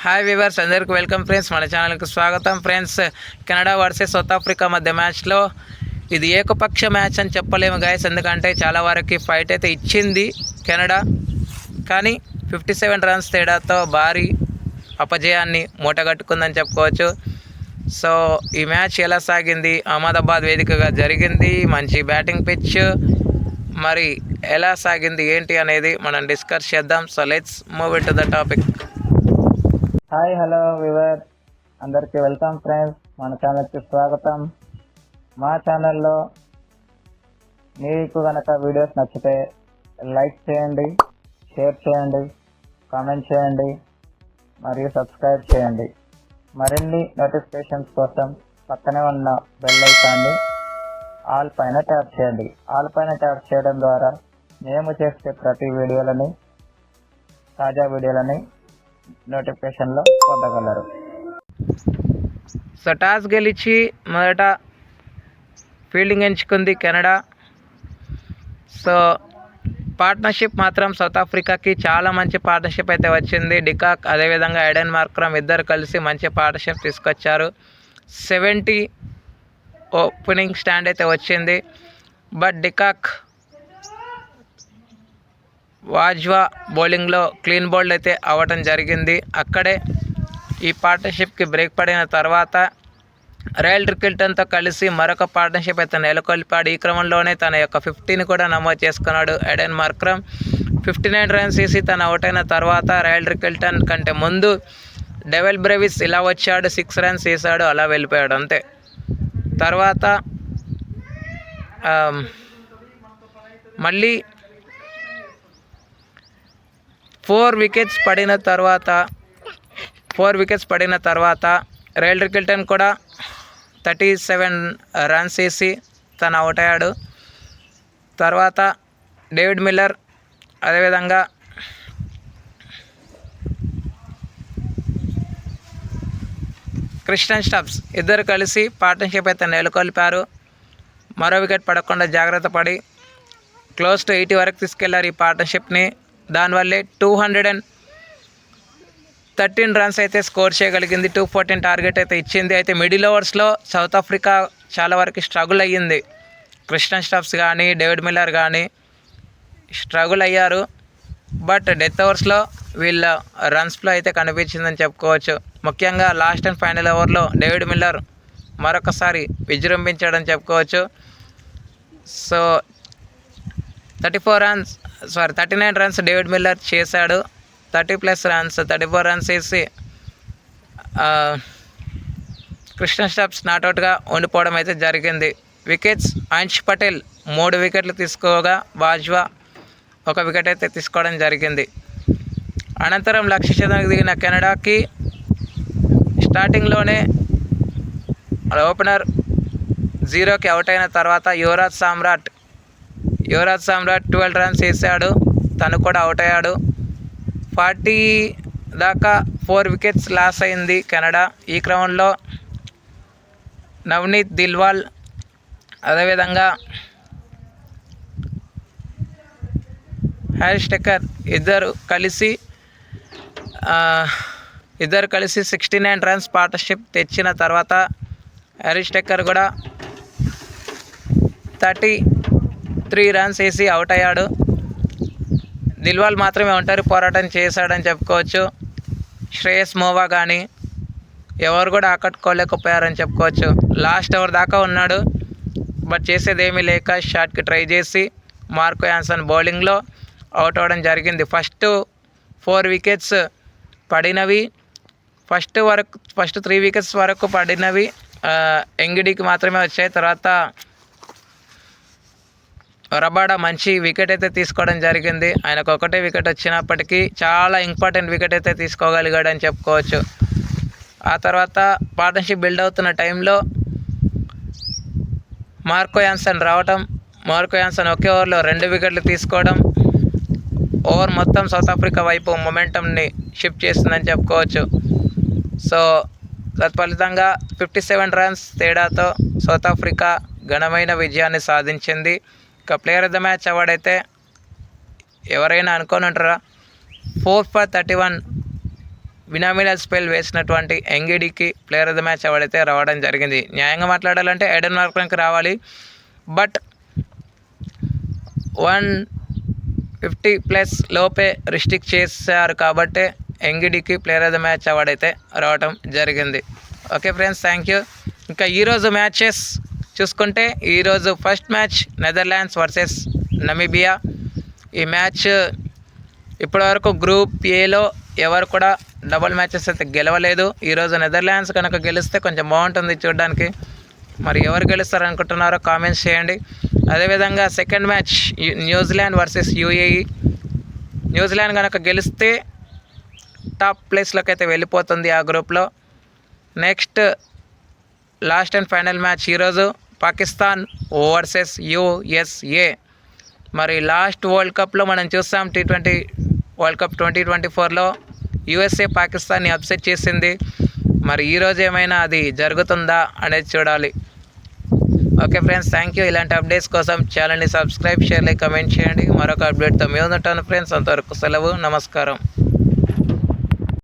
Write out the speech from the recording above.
Hi viewers, అందరికీ welcome friends. మన ఛానల్కి స్వాగతం friends. Canada versus south Africa మధ్య మ్యాచ్లో ఇది ఏకపక్ష మ్యాచ్ అని చెప్పలేము గైస్, ఎందుకంటే చాలా వరకు ఫైట్ అయితే ఇచ్చింది కెనడా, కానీ 57 రన్స్ తేడాతో భారీ అపజయాన్ని మూటగట్టుకుందని చెప్పుకోవచ్చు. సో ఈ మ్యాచ్ ఎలా సాగింది? అహ్మదాబాద్ వేదికగా జరిగింది, మంచి బ్యాటింగ్ పిచ్. మరి ఎలా సాగింది ఏంటి అనేది మనం డిస్కస్ చేద్దాం. So let's move in to the topic. Hi hello viewer, అందరికీ వెల్కమ్ ఫ్రెండ్స్. మన ఛానల్కి స్వాగతం. మా ఛానల్లో మీకు కనుక వీడియోస్ నచ్చితే లైక్ చేయండి, షేర్ చేయండి, కామెంట్ చేయండి మరియు సబ్స్క్రైబ్ చేయండి. మరిన్ని నోటిఫికేషన్స్ కోసం పక్కనే ఉన్న బెల్ ఐకాన్ని ఆల్ పైన ట్యాప్ చేయండి. ఆల్ పైన ట్యాప్ చేయడం ద్వారా మేము చేసే ప్రతి వీడియోలని, తాజా వీడియోలని నోటిఫికేషన్లో పొందగలరు. సో టాస్ గెలిచి మొదట ఫీల్డింగ్ ఎంచుకుంది కెనడా. సో పార్ట్నర్షిప్ మాత్రం సౌత్ ఆఫ్రికాకి చాలా మంచి పార్ట్నర్షిప్ అయితే వచ్చింది. డికాక్ అదేవిధంగా ఎడెన్ మార్క్రమ్ ఇద్దరు కలిసి మంచి పార్ట్నర్షిప్ తీసుకొచ్చారు. 70 ఓపెనింగ్ స్టాండ్ అయితే వచ్చింది. బట్ డికాక్ వాజ్వా బౌలింగ్లో క్లీన్ బౌల్డ్ అయితే అవ్వటం జరిగింది. అక్కడే ఈ పార్ట్నర్షిప్కి బ్రేక్ పడిన తర్వాత రాయల్ రికిల్టన్తో కలిసి మరొక పార్ట్నర్షిప్ అయితే నెలకొల్పాడు. ఈ క్రమంలోనే తన యొక్క 50ని కూడా నమోదు చేసుకున్నాడు ఎడెన్ మార్క్రమ్. 59 రన్స్ వేసి తను అవుట్ అయిన తర్వాత రాయల్ రికిల్టన్ కంటే ముందు డెవెల్ బ్రెవిస్ ఇలా వచ్చాడు, 6 రన్స్ వేసాడు, అలా వెళ్ళిపోయాడు అంతే. తర్వాత మళ్ళీ 4 వికెట్స్ పడిన తర్వాత రాయల్ రికిల్టన్ కూడా 37 రన్స్ వేసి తను అవుట్ అయ్యాడు. తర్వాత డేవిడ్ మిల్లర్ అదేవిధంగా క్రిస్టియన్ స్టబ్స్ ఇద్దరు కలిసి పార్ట్నర్షిప్ అయితే నెలకొల్పారు. మరో వికెట్ పడకుండా జాగ్రత్త పడి క్లోజ్ టు 80 వరకు తీసుకెళ్లారు ఈ పార్ట్నర్షిప్ని. దానివల్లే 213 రన్స్ అయితే స్కోర్ చేయగలిగింది. 214 టార్గెట్ అయితే ఇచ్చింది. అయితే మిడిల్ ఓవర్స్లో సౌత్ ఆఫ్రికా చాలా వరకు స్ట్రగుల్ అయ్యింది. క్రిస్టియన్ స్టబ్స్ కానీ డేవిడ్ మిల్లర్ కానీ స్ట్రగుల్ అయ్యారు. బట్ డెత్ ఓవర్స్లో వీళ్ళ రన్స్లో అయితే కనిపించిందని చెప్పుకోవచ్చు. ముఖ్యంగా లాస్ట్ అండ్ ఫైనల్ ఓవర్లో డేవిడ్ మిల్లర్ మరొకసారి విజృంభించాడని చెప్పుకోవచ్చు. సో 39 రన్స్ డేవిడ్ మిల్లర్ చేశాడు. 30+ రన్స్ 34 రన్స్ వేసి క్రిస్టియన్ స్టబ్స్ నాట్అవుట్గా ఉండిపోవడం అయితే జరిగింది. వికెట్స్ అంష్ పటేల్ 3 వికెట్లు తీసుకోగా వాజ్వా 1 వికెట్ అయితే తీసుకోవడం జరిగింది. అనంతరం లక్ష్య ఛేదనకు దిగిన కెనడాకి స్టార్టింగ్లోనే ఓపెనర్ 0కి అవుట్ అయిన తర్వాత యువరాజ్ సామ్రాట్ 12 రన్స్ వేసాడు, తను కూడా అవుట్ అయ్యాడు. 40 దాకా 4 వికెట్స్ లాస్ అయింది కెనడా. ఈ క్రమంలో నవనీత్ దిల్వాల్ అదేవిధంగా హ్యారిస్ టెక్కర్ ఇద్దరు కలిసి 69 రన్స్ పార్ట్నర్షిప్ తెచ్చిన తర్వాత హ్యారిస్ టెక్కర్ కూడా 33 రన్స్ వేసి అవుట్ అయ్యాడు. దిల్వాల్ మాత్రమే ఒంటరి పోరాటం చేశాడని చెప్పుకోవచ్చు. శ్రేయస్ మోవా కానీ ఎవరు కూడా ఆకట్టుకోలేకపోయారని చెప్పుకోవచ్చు. లాస్ట్ ఓవర్ దాకా ఉన్నాడు, బట్ చేసేదేమీ లేక షాట్కి ట్రై చేసి మార్కో యాన్సన్ బౌలింగ్లో అవుట్ అవ్వడం జరిగింది. ఫస్ట్ 4 వికెట్స్ పడినవి, ఫస్ట్ 3 వికెట్స్ వరకు పడినవి ఎంగిడికి మాత్రమే వచ్చాయి. తర్వాత రబాడా మంచి వికెట్ అయితే తీసుకోవడం జరిగింది. ఆయనకు 1 వికెట్ వచ్చినప్పటికీ చాలా ఇంపార్టెంట్ వికెట్ అయితే తీసుకోగలిగాడు అని చెప్పుకోవచ్చు. ఆ తర్వాత పార్ట్నర్షిప్ బిల్డ్ అవుతున్న టైంలో మార్కో యాన్సన్ రావటం, మార్కో యాన్సన్ ఒకే ఓవర్లో 2 వికెట్లు తీసుకోవడం ఓవర్ మొత్తం సౌత్ ఆఫ్రికా వైపు మొమెంటంని షిఫ్ట్ చేస్తుందని చెప్పుకోవచ్చు. సో తత్ఫలితంగా 57 రన్స్ తేడాతో సౌత్ ఆఫ్రికా ఘనమైన విజయాన్ని సాధించింది. ఇక player of the match award అయితే ఎవరైనా అనుకోని ఉంటారా, 4 for 31 వినామినల్ స్పెల్ వేసినటువంటి ఎంగిడికి player of the match award అయితే రావడం జరిగింది. న్యాయంగా మాట్లాడాలంటే ఎడెన్ మార్క్రమ్కి రావాలి, బట్ 150+ లోపే రిస్ట్రిక్ట్ చేశారు కాబట్టి ఎంగిడికి player of the match award అయితే రావడం జరిగింది. Okay friends, thank you. ఇంకా ఈరోజు మ్యాచెస్ చూసుకుంటే ఈరోజు first match Netherlands versus Namibia. ఈ మ్యాచ్ ఇప్పటివరకు గ్రూప్ ఏలో ఎవరు కూడా డబుల్ మ్యాచెస్ అయితే గెలవలేదు. ఈరోజు నెదర్లాండ్స్ కనుక గెలిస్తే కొంచెం బాగుంటుంది చూడడానికి. మరి ఎవరు గెలుస్తారు అనుకుంటున్నారో కామెంట్స్ చేయండి. అదేవిధంగా second match New Zealand versus UAE. New Zealand కనుక గెలిస్తే టాప్ ప్లేస్లోకి అయితే వెళ్ళిపోతుంది ఆ గ్రూప్లో. Next last and final match ఈరోజు పాకిస్తాన్ వర్సెస్ యూఎస్ఏ. మరి లాస్ట్ వరల్డ్ కప్లో మనం చూస్తాం, T20 వరల్డ్ కప్ 2024లో యూఎస్ఏ పాకిస్తాన్ని అప్సెట్ చేసింది. మరి ఈరోజు ఏమైనా అది జరుగుతుందా అనేది చూడాలి. Okay friends, thank you. ఇలాంటి అప్డేట్స్ కోసం ఛానల్ని సబ్స్క్రైబ్, షేర్, లైక్, కమెంట్ చేయండి. మరొక అప్డేట్తో మేము ఉంటాను ఫ్రెండ్స్. అంతవరకు సెలవు, నమస్కారం.